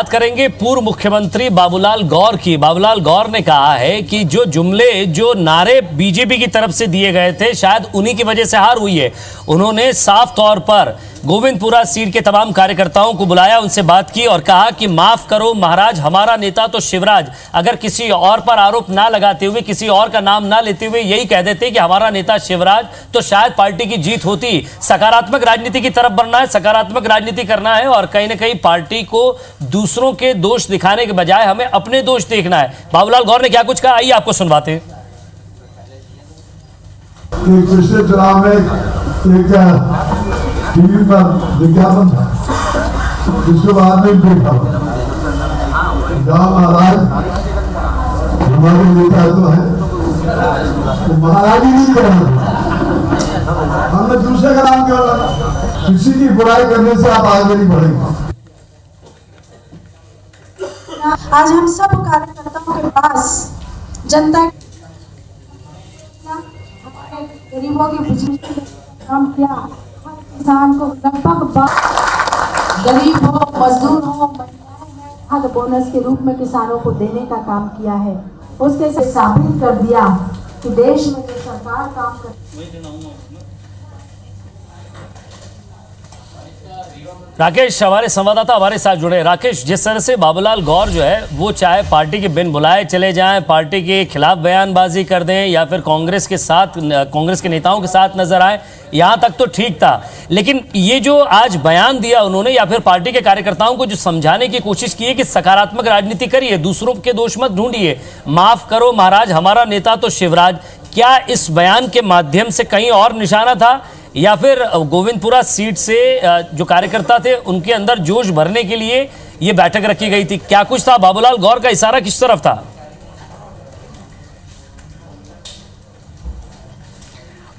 बात करेंगे पूर्व मुख्यमंत्री बाबूलाल गौर की। बाबूलाल गौर ने कहा है कि जो जुमले, जो नारे बीजेपी की तरफ से दिए गए थे, शायद उन्हीं की वजह से हार हुई है। उन्होंने साफ तौर पर गोविंदपुरा सीट के तमाम कार्यकर्ताओं को बुलाया, उनसे बात की और कहा कि माफ करो महाराज, हमारा नेता तो शिवराज। अगर किसी और पर आरोप ना लगाते हुए, किसी और का नाम ना लेते हुए यही कह देते कि हमारा नेता शिवराज, तो शायद पार्टी की जीत होती। सकारात्मक राजनीति की तरफ बढ़ना है, सकारात्मक राजनीति करना है और कहीं ना कहीं पार्टी को दूसरों के दोष दिखाने के बजाय हमें अपने दोष देखना है। बाबूलाल गौर ने क्या कुछ कहा, आइए आपको सुनवाते हैं। पिछले चुनाव में टीवी पर विज्ञापन था, जिसके बाद में देखा महाराज हमारे नेता तो है, तो महाराज ही नहीं करना, हमने दूसरे का नाम क्यों रखा? किसी की बुराई करने से आप आगे नहीं बढ़ेंगे। आज हम सब कार्यकर्ताओं के पास जनता गरीबों की बिजली काम किया, किसान को लगभग गरीब हो, मजदूर हो, महिलाएं हैं, बोनस के रूप में किसानों को देने का काम किया है। उसके से साबित कर दिया कि देश में जो सरकार काम कर। राकेश, हमारे संवाददाता हमारे साथ जुड़े। राकेश, जिस तरह से बाबूलाल गौर जो है वो चाहे पार्टी के बिन बुलाए चले जाएं, पार्टी के खिलाफ बयानबाजी कर दें या फिर कांग्रेस के नेताओं के साथ नजर आए, यहां तक तो ठीक था। लेकिन ये जो आज बयान दिया उन्होंने या फिर पार्टी के कार्यकर्ताओं को जो समझाने की कोशिश की है कि सकारात्मक राजनीति करिए, दूसरों के दोष मत ढूंढिए, माफ करो महाराज, हमारा नेता तो शिवराज, क्या इस बयान के माध्यम से कहीं और निशाना था या फिर गोविंदपुरा सीट से जो कार्यकर्ता थे उनके अंदर जोश भरने के लिए ये बैठक रखी गई थी? क्या कुछ था? बाबूलाल गौर का इशारा किस तरफ था?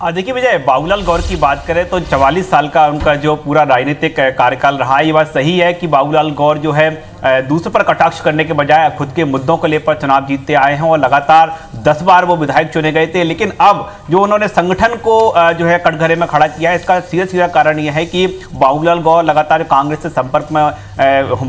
देखिए विजय, बाबूलाल गौर की बात करें तो 44 साल का उनका जो पूरा राजनीतिक कार्यकाल रहा है, ये बात सही है कि बाबूलाल गौर जो है दूसरों पर कटाक्ष करने के बजाय खुद के मुद्दों को लेकर चुनाव जीतते आए हैं और लगातार 10 बार वो विधायक चुने गए थे। लेकिन अब जो उन्होंने संगठन को जो है कटघरे में खड़ा किया है, इसका सीधा कारण यह है कि बाबूलाल गौर लगातार कांग्रेस से संपर्क में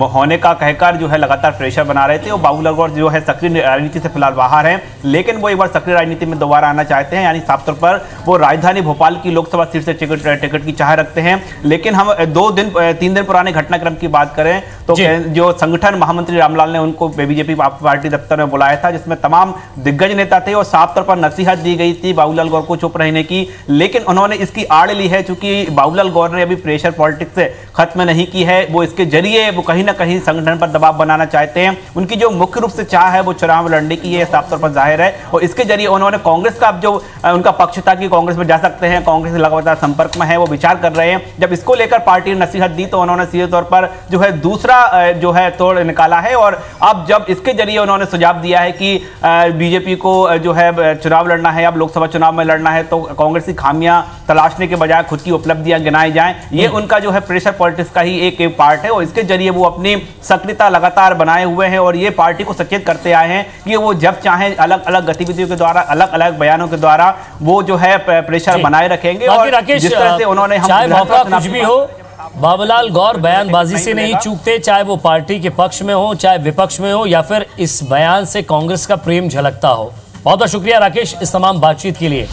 होने का कहकर जो है लगातार प्रेशर बना रहे थे और बाबूलाल गौर जो है सक्रिय राजनीति से फिलहाल बाहर हैं, लेकिन वो एक बार सक्रिय राजनीति में दोबारा आना चाहते हैं। यानी साफ तौर पर वो राजधानी भोपाल की लोकसभा सीट से टिकट की चाह रखते हैं। लेकिन हम 3 दिन पुराने घटनाक्रम की बात करें तो जो संगठन महामंत्री रामलाल ने उनको बीजेपी पार्टी दफ्तर में बुलाया था, जिसमें तमाम दिग्गज नेता थे और साफ तौर पर नसीहत दी गई थी बाबूलाल गौर को चुप रहने की। लेकिन उन्होंने इसकी आड़ ली है, चूंकि बाबूलाल गौर ने अभी प्रेशर पॉलिटिक्स से खत्म नहीं की है, वो इसके जरिए वो कहीं ना कहीं संगठन पर दबाव बनाना चाहते हैं। उनकी जो मुख्य रूप से चाह है वो चुनाव लड़ने की है, साफ तौर पर जाहिर है, और इसके जरिए उन्होंने कांग्रेस का जो उनका पक्ष था कि कांग्रेस में जा सकते हैं, कांग्रेस से लगातार संपर्क में है, वो विचार कर रहे हैं। जब इसको लेकर पार्टी ने नसीहत दी तो उन्होंने सीधे तौर पर जो है दूसरा जो है तोड़ निकाला है और अब जब इसके जरिए उन्होंने सुझाव दिया है कि बीजेपी को जो है चुनाव लड़ना है, अब लोकसभा चुनाव में लड़ना है, तो कांग्रेस की खामियां तलाशने के बजाय खुद की उपलब्धियां गिनाई जाएं, ये उनका जो है प्रेशर पॉलिटिक्स का ही एक पार्ट है और इसके जरिए वो अपनी सक्रियता लगातार बनाए हुए हैं और ये पार्टी को सचेत करते आए हैं कि वो जब चाहें अलग अलग गतिविधियों के द्वारा, अलग अलग बयानों के द्वारा वो जो है प्रेशर बनाए रखेंगे। और जिस तरह से उन्होंने कुछ भी हो, बाबूलाल गौर बयानबाजी से नहीं चूकते, चाहे वो पार्टी के पक्ष में हो, चाहे विपक्ष में हो या फिर इस बयान से कांग्रेस का प्रेम झलकता हो। बहुत बहुत शुक्रिया राकेश इस तमाम बातचीत के लिए।